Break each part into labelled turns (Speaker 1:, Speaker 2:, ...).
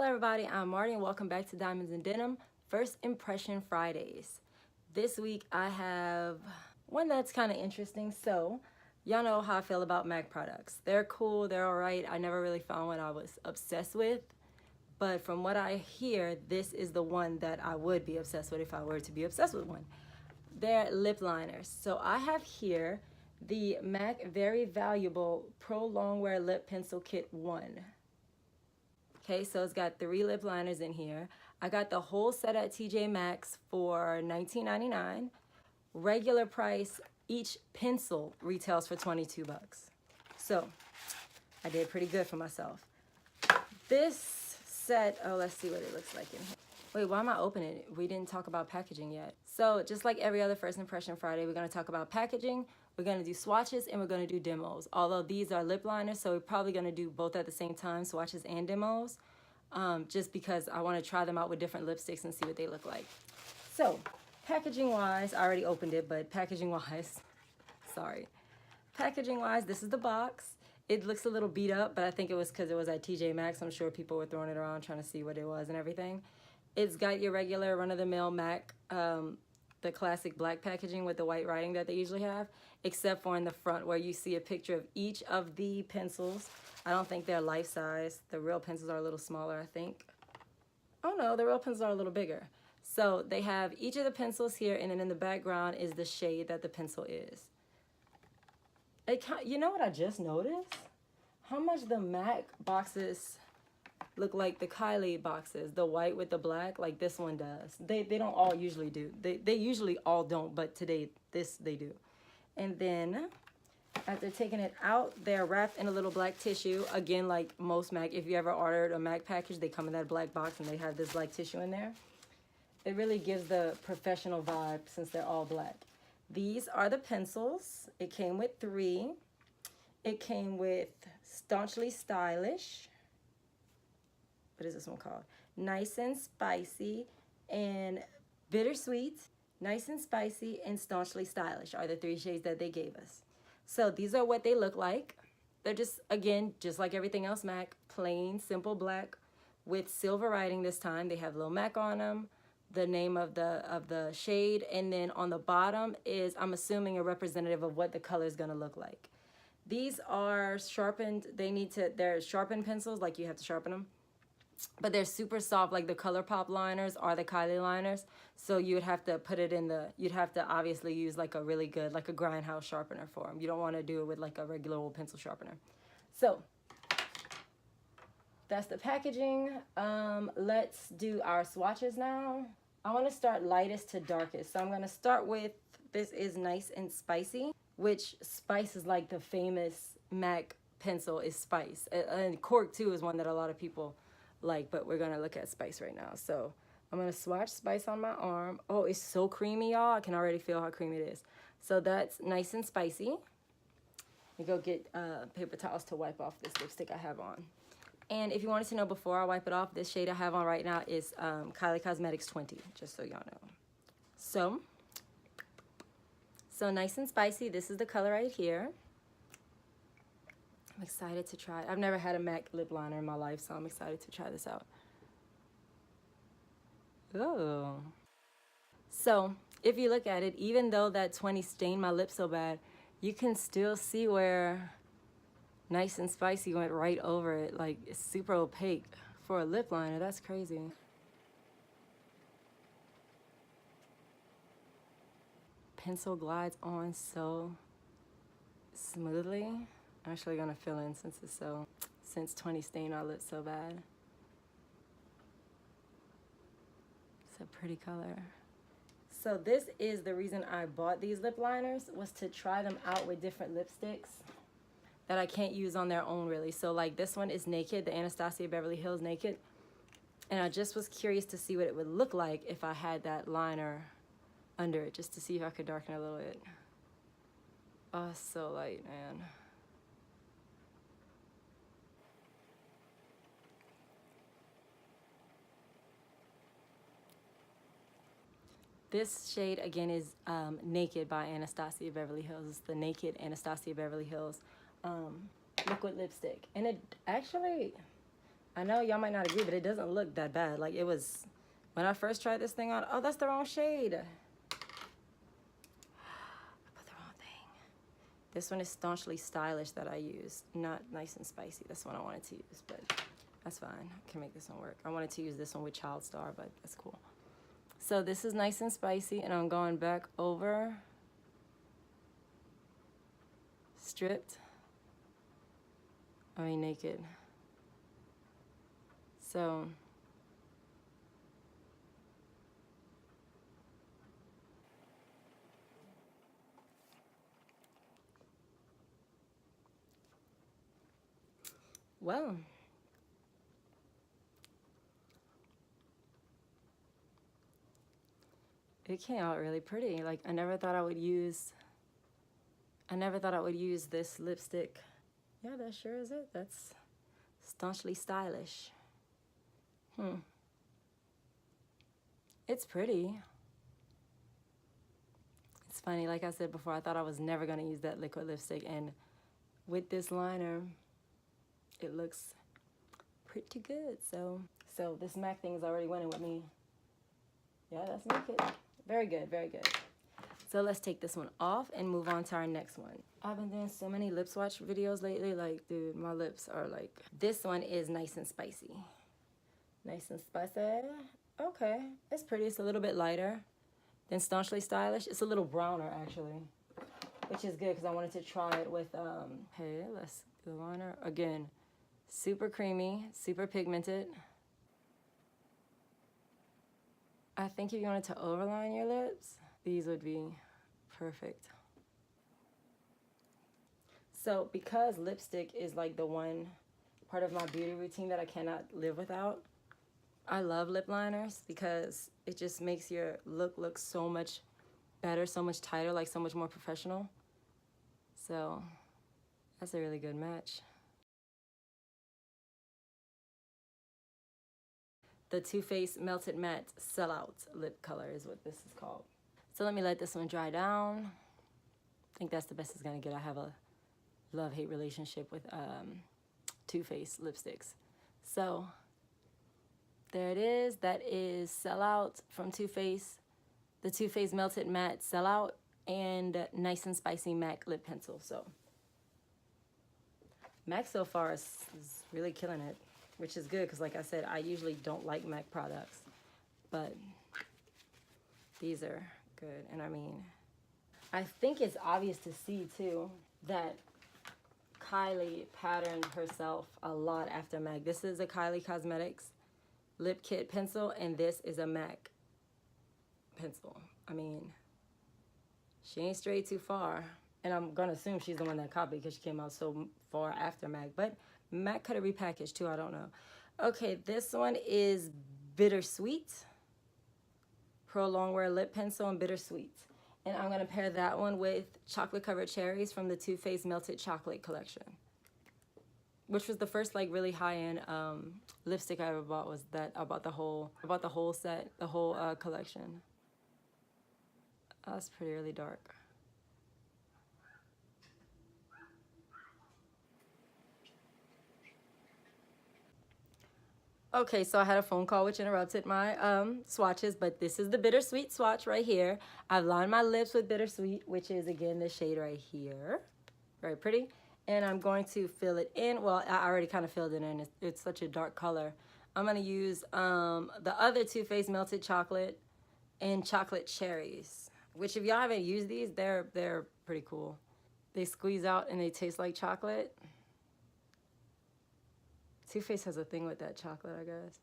Speaker 1: everybody, I'm Marty and welcome back to Diamonds and Denim, First Impression Fridays. This week I have one that's kind of interesting. So, y'all know how I feel about MAC products. They're cool, they're alright. I never really found one I was obsessed with. But from what I hear, this is the one that I would be obsessed with if I were to be obsessed with one. They're lip liners. So I have here the MAC Very Valuable Pro Longwear Lip Pencil Kit 1. Okay, so it's got 3 lip liners in here. I got the whole set at TJ Maxx for $19.99. Regular price, each pencil retails for 22 bucks. So I did pretty good for myself. This set, oh, let's see what it looks like in here. Wait, why am I opening it? We didn't talk about packaging yet. So just like every other First Impression Friday, we're gonna talk about packaging, we're gonna do swatches, and we're gonna do demos. Although these are lip liners, so we're probably gonna do both at the same time, swatches and demos, just because I wanna try them out with different lipsticks and see what they look like. So, packaging-wise, I already opened it, but packaging-wise, sorry. Packaging-wise, this is the box. It looks a little beat up, but I think it was because it was at TJ Maxx. I'm sure people were throwing it around trying to see what it was and everything. It's got your regular run-of-the-mill MAC, the classic black packaging with the white writing that they usually have, except for in the front where you see a picture of each of the pencils. I don't think they're life-size. The real pencils are a little smaller, I think. Oh no, the real pencils are a little bigger. So they have each of the pencils here, and then in the background is the shade that the pencil is. You know what I just noticed? How much the MAC boxes look like the Kylie boxes, the white with the black, like this one does. They don't all usually do. They usually all don't, but today they do. And then after taking it out, they're wrapped in a little black tissue. Again, like most MAC, if you ever ordered a MAC package, they come in that black box and they have this black tissue in there. It really gives the professional vibe since they're all black. These are the pencils. It came with 3. It came with Staunchly Stylish. What is this one called? Nice and Spicy and Bittersweet. Nice and Spicy and Staunchly Stylish are the 3 shades that they gave us. So these are what they look like. They're just, again, just like everything else MAC, plain, simple black with silver writing this time. They have little MAC on them, the name of the shade, and then on the bottom is, I'm assuming, a representative of what the color is gonna look like. These are sharpened, they're sharpened pencils, like you have to sharpen them. But they're super soft, like the ColourPop liners are the Kylie liners. So you would have to put it in you'd have to obviously use like a really good, like a grindhouse sharpener for them. You don't want to do it with like a regular old pencil sharpener. So that's the packaging. Let's do our swatches now. I want to start lightest to darkest. So I'm going to start with, this is Nice and Spicy, which Spice is like the famous MAC pencil is Spice. And Cork too is one that a lot of people like, but we're gonna look at Spice right now. So I'm gonna swatch Spice on my arm. Oh, it's so creamy, y'all. I can already feel how creamy it is. So that's Nice and Spicy. We go get paper towels to wipe off this lipstick I have on. And if you wanted to know before I wipe it off, this shade I have on right now is Kylie Cosmetics 20, just so y'all know. So Nice and Spicy, this is the color right here. I'm excited to try it. I've never had a MAC lip liner in my life, so I'm excited to try this out. Oh. So, if you look at it, even though that 20 stained my lips so bad, you can still see where Nice and Spicy went right over it. Like, it's super opaque for a lip liner. That's crazy. Pencil glides on so smoothly. I'm actually gonna fill in since 20 stained our lips so bad. It's a pretty color. So this is the reason I bought these lip liners, was to try them out with different lipsticks that I can't use on their own really. So like this one is Naked, the Anastasia Beverly Hills Naked. And I just was curious to see what it would look like if I had that liner under it, just to see if I could darken it a little bit. Oh, it's so light, man. This shade, again, is Naked by Anastasia Beverly Hills. It's the Naked Anastasia Beverly Hills liquid lipstick. And it actually, I know y'all might not agree, but it doesn't look that bad. Like, it was, when I first tried this thing on, oh, that's the wrong shade. I put the wrong thing. This one is Staunchly Stylish that I used, not Nice and Spicy. That's one I wanted to use, but that's fine. I can make this one work. I wanted to use this one with Child Star, but that's cool. So this is Nice and Spicy, and I'm going back over stripped. I mean naked. So well, it came out really pretty. Like, I never thought I would use this lipstick. Yeah, that sure is it. That's Staunchly Stylish. It's pretty. It's funny, like I said before, I thought I was never gonna use that liquid lipstick, and with this liner, it looks pretty good. So this MAC thing is already winning with me. Yeah, that's naked. Very good, very good. So let's take this one off and move on to our next one. I've been doing so many lip swatch videos lately, like, dude, my lips are like, this one is Nice and Spicy. Nice and Spicy. Okay, it's pretty. It's a little bit lighter than Staunchly Stylish. It's a little browner, actually, which is good because I wanted to try it with, hey, let's do the liner. Again, super creamy, super pigmented. I think if you wanted to overline your lips, these would be perfect. So because lipstick is like the one part of my beauty routine that I cannot live without, I love lip liners because it just makes your look so much better, so much tighter, like so much more professional. So that's a really good match. The Too Faced Melted Matte Sellout Lip Color is what this is called. So let me let this one dry down. I think that's the best it's gonna get. I have a love-hate relationship with Too Faced lipsticks. So there it is. That is Sellout from Too Faced, the Too Faced Melted Matte Sellout, and Nice and Spicy MAC Lip Pencil. So MAC so far is really killing it, which is good because, like I said, I usually don't like MAC products, but these are good. And I mean, I think it's obvious to see too that Kylie patterned herself a lot after MAC. This is a Kylie Cosmetics lip kit pencil, and this is a MAC pencil. I mean, she ain't strayed too far. And I'm gonna assume she's the one that copied because she came out so far after MAC. But MAC could have repackaged too, I don't know. Okay, this one is Bittersweet. Pro Longwear Lip Pencil and Bittersweet. And I'm gonna pair that one with Chocolate Covered Cherries from the Too Faced Melted Chocolate collection, which was the first like really high-end lipstick I ever bought. Was that I bought the whole set, the whole collection. Oh, that's pretty really dark. Okay, so I had a phone call which interrupted my swatches, but this is the Bittersweet swatch right here. I've lined my lips with Bittersweet, which is again the shade right here. Very pretty. And I'm going to fill it in. Well, I already kind of filled it in. It's such a dark color. I'm gonna use the other Too Faced Melted Chocolate and Chocolate Cherries, which if y'all haven't used these, they're pretty cool. They squeeze out and they taste like chocolate. Too Faced has a thing with that chocolate, I guess.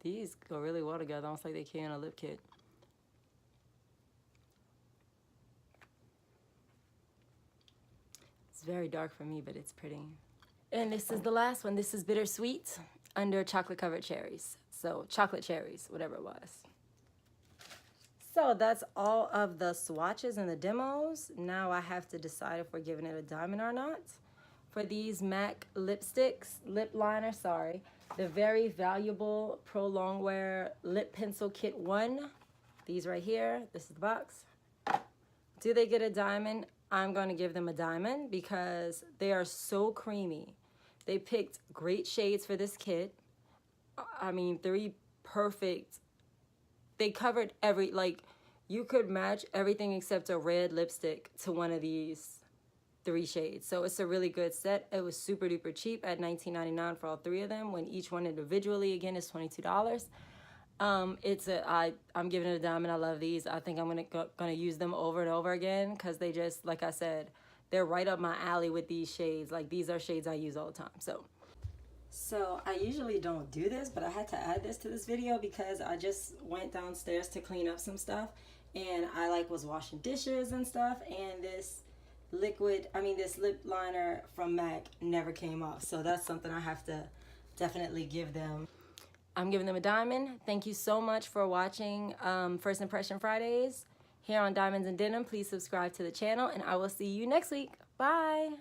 Speaker 1: These go really well together, almost like they came in a lip kit. It's very dark for me, but it's pretty. And this is the last one. This is Bittersweet under Chocolate Covered Cherries. So chocolate cherries, whatever it was. So that's all of the swatches and the demos. Now I have to decide if we're giving it a diamond or not. For these MAC lipsticks, lip liner, sorry, the Very Valuable Pro Longwear Lip Pencil Kit 1. These right here, this is the box. Do they get a diamond? I'm going to give them a diamond because they are so creamy. They picked great shades for this kit. I mean, 3 perfect. They covered every, like, you could match everything except a red lipstick to one of these 3 shades. So it's a really good set. It was super duper cheap at $19.99 for all 3 of them, when each one individually, again, is $22. I'm giving it a diamond. I love these. I think I'm gonna use them over and over again because they just, like I said, they're right up my alley with these shades. Like, these are shades I use all the time. So I usually don't do this, but I had to add this to this video because I just went downstairs to clean up some stuff, and I was washing dishes and stuff, and this lip liner from MAC never came off. So that's something I have to definitely give them. I'm giving them a diamond. Thank you so much for watching First Impression Fridays here on Diamonds and Denim. Please subscribe to the channel, and I will see you next week. Bye.